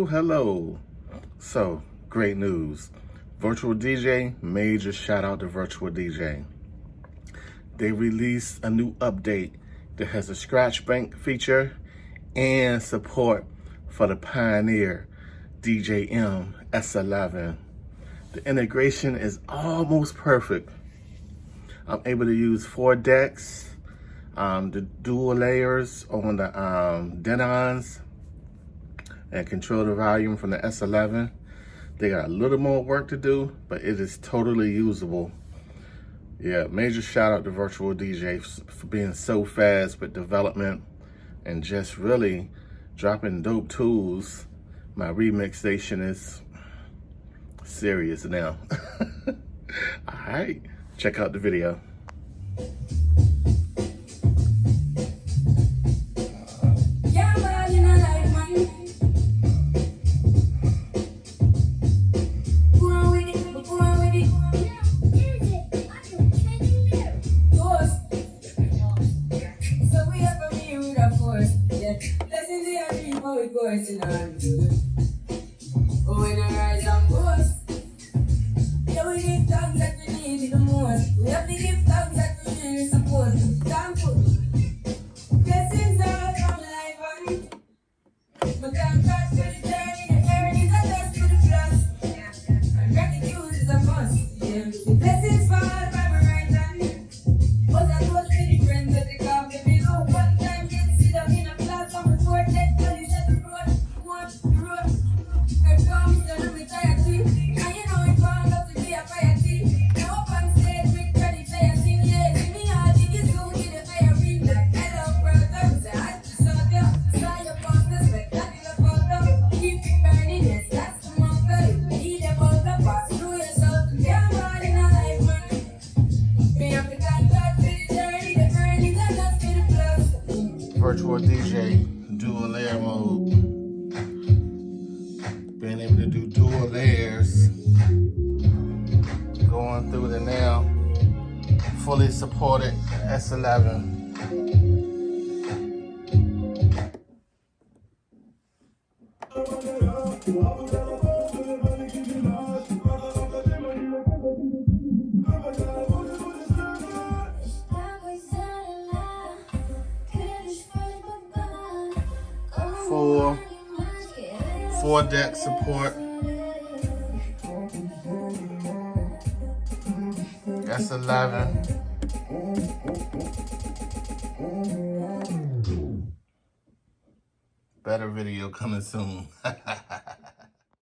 Hello. So, great news. Virtual DJ, major shout out to Virtual DJ. They released a new update that has a scratch bank feature and support for the Pioneer DJM S11. The integration is almost perfect. I'm able to use 4 decks, the dual layers on the Denons, and control the volume from the S11. They got a little more work to do, but it is totally usable. Yeah, major shout out to Virtual DJ for being so fast with development and just really dropping dope tools. My remix station is serious now. All right, check out the video. Virtual DJ dual layer mode. Being able to do dual layers. Going through the now fully supported S11. Four deck support. S11. Better video coming soon.